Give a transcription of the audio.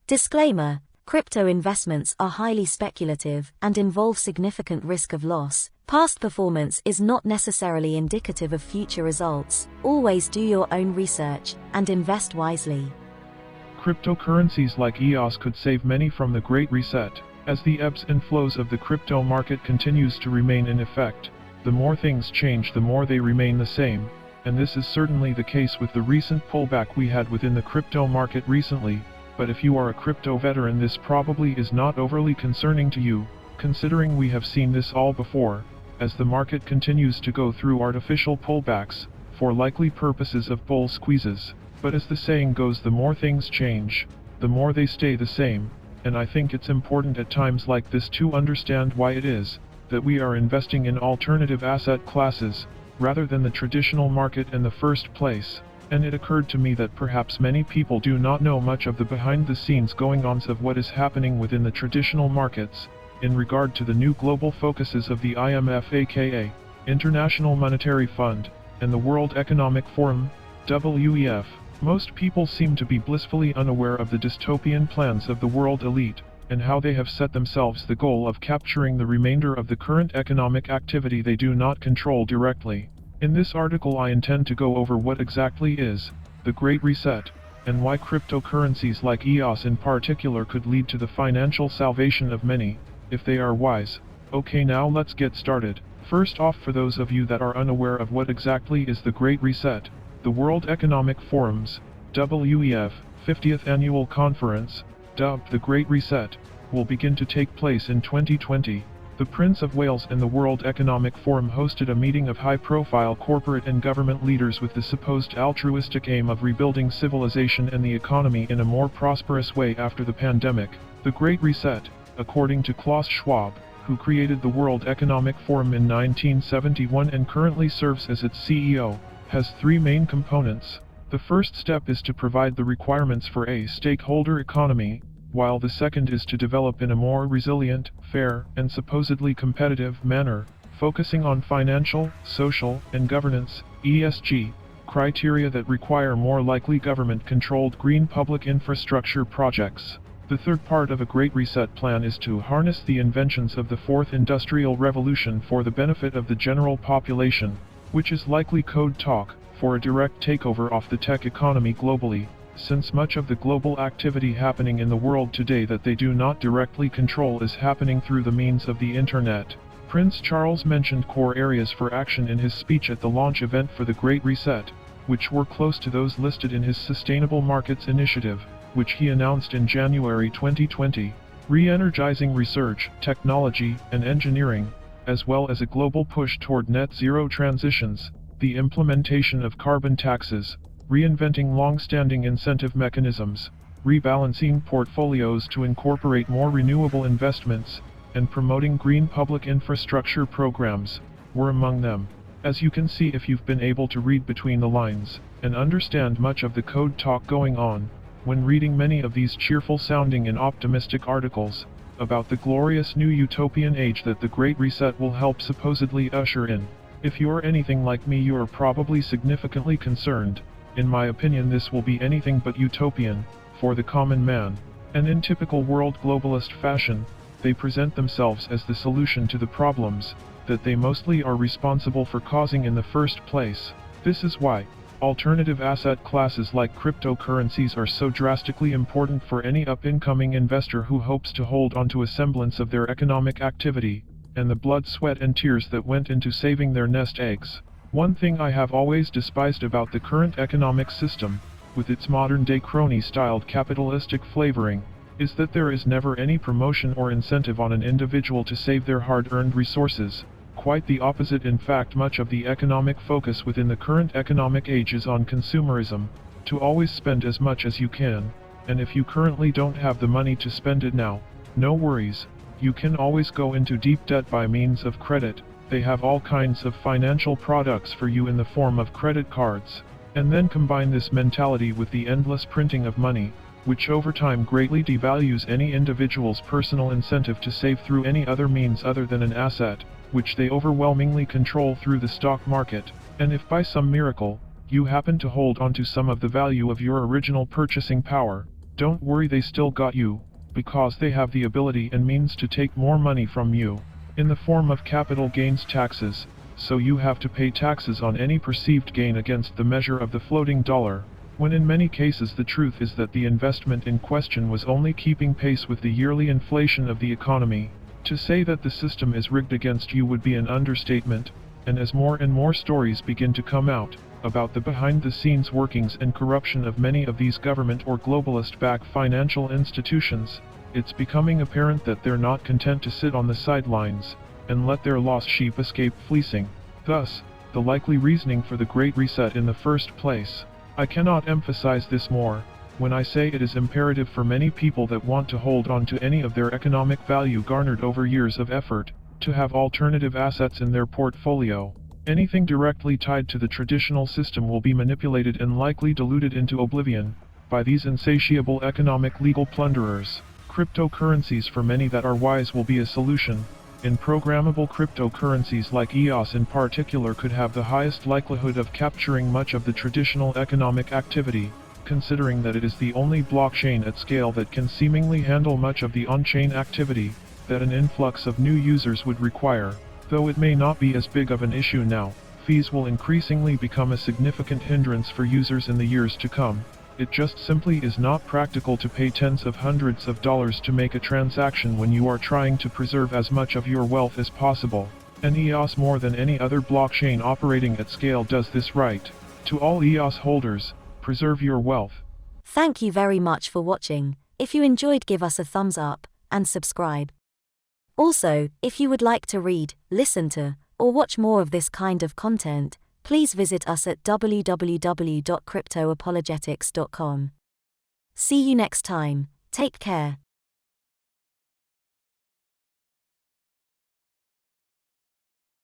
Disclaimer: crypto investments are highly speculative and involve significant risk of loss. Past performance is not necessarily indicative of future results. Always do your own research and invest wisely. Cryptocurrencies like EOS could save many from the Great Reset. As the ebbs and flows of the crypto market continues to remain in effect, the more things change, the more they remain the same, and this is certainly the case with the recent pullback we had within the crypto market recently. But if you are a crypto veteran, this probably is not overly concerning to you, considering we have seen this all before, as the market continues to go through artificial pullbacks, for likely purposes of bull squeezes. But as the saying goes, the more things change, the more they stay the same, and I think it's important at times like this to understand why it is that we are investing in alternative asset classes, rather than the traditional market in the first place. And it occurred to me that perhaps many people do not know much of the behind-the-scenes going-ons of what is happening within the traditional markets, in regard to the new global focuses of the IMF AKA, International Monetary Fund, and the World Economic Forum, WEF. Most people seem to be blissfully unaware of the dystopian plans of the world elite, and how they have set themselves the goal of capturing the remainder of the current economic activity they do not control directly. In this article I intend to go over what exactly is the Great Reset, and why cryptocurrencies like EOS in particular could lead to the financial salvation of many, if they are wise. Okay, now let's get started. First off, for those of you that are unaware of what exactly is the Great Reset, the World Economic Forum's WEF 50th Annual Conference, dubbed the Great Reset, will begin to take place in 2020. The Prince of Wales and the World Economic Forum hosted a meeting of high-profile corporate and government leaders with the supposed altruistic aim of rebuilding civilization and the economy in a more prosperous way after the pandemic. The Great Reset, according to Klaus Schwab, who created the World Economic Forum in 1971 and currently serves as its CEO, has three main components. The first step is to provide the requirements for a stakeholder economy, while the second is to develop in a more resilient, fair, and supposedly competitive manner, focusing on financial, social, and governance (ESG) criteria that require more likely government-controlled green public infrastructure projects. The third part of a Great Reset plan is to harness the inventions of the Fourth Industrial Revolution for the benefit of the general population, which is likely code talk for a direct takeover of the tech economy globally, since much of the global activity happening in the world today that they do not directly control is happening through the means of the internet. Prince Charles mentioned core areas for action in his speech at the launch event for the Great Reset, which were close to those listed in his Sustainable Markets Initiative, which he announced in January 2020, re-energizing research, technology, and engineering, as well as a global push toward net zero transitions, the implementation of carbon taxes, reinventing long-standing incentive mechanisms, rebalancing portfolios to incorporate more renewable investments, and promoting green public infrastructure programs, were among them. As you can see if you've been able to read between the lines, and understand much of the code talk going on, when reading many of these cheerful-sounding and optimistic articles, about the glorious new utopian age that the Great Reset will help supposedly usher in. If you're anything like me, you are probably significantly concerned. In my opinion, this will be anything but utopian for the common man, and in typical world globalist fashion, they present themselves as the solution to the problems that they mostly are responsible for causing in the first place. This is why alternative asset classes like cryptocurrencies are so drastically important for any up-and-coming investor who hopes to hold onto a semblance of their economic activity, and the blood, sweat, and tears that went into saving their nest eggs. One thing I have always despised about the current economic system, with its modern-day crony-styled capitalistic flavoring, is that there is never any promotion or incentive on an individual to save their hard-earned resources. Quite the opposite. In fact, much of the economic focus within the current economic age is on consumerism, to always spend as much as you can, and if you currently don't have the money to spend it now, no worries, you can always go into deep debt by means of credit. They have all kinds of financial products for you in the form of credit cards. And then combine this mentality with the endless printing of money, which over time greatly devalues any individual's personal incentive to save through any other means other than an asset, which they overwhelmingly control through the stock market. And if by some miracle, you happen to hold onto some of the value of your original purchasing power, Don't worry, they still got you, because they have the ability and means to take more money from you, in the form of capital gains taxes, so you have to pay taxes on any perceived gain against the measure of the floating dollar, when in many cases the truth is that the investment in question was only keeping pace with the yearly inflation of the economy. To say that the system is rigged against you would be an understatement, and as more and more stories begin to come out about the behind-the-scenes workings and corruption of many of these government or globalist-backed financial institutions, it's becoming apparent that they're not content to sit on the sidelines and let their lost sheep escape fleecing. Thus, the likely reasoning for the Great Reset in the first place. I cannot emphasize this more when I say it is imperative for many people that want to hold on to any of their economic value garnered over years of effort to have alternative assets in their portfolio. Anything directly tied to the traditional system will be manipulated and likely diluted into oblivion by these insatiable economic legal plunderers. Cryptocurrencies for many that are wise will be a solution. In programmable cryptocurrencies like EOS in particular could have the highest likelihood of capturing much of the traditional economic activity, considering that it is the only blockchain at scale that can seemingly handle much of the on-chain activity that an influx of new users would require. Though it may not be as big of an issue now, fees will increasingly become a significant hindrance for users in the years to come. It just simply is not practical to pay tens of hundreds of dollars to make a transaction when you are trying to preserve as much of your wealth as possible. And EOS, more than any other blockchain operating at scale, does this right. To all EOS holders, preserve your wealth. Thank you very much for watching. If you enjoyed, give us a thumbs up and subscribe. Also, if you would like to read, listen to, or watch more of this kind of content, please visit us at www.cryptoapologetics.com. See you next time. Take care.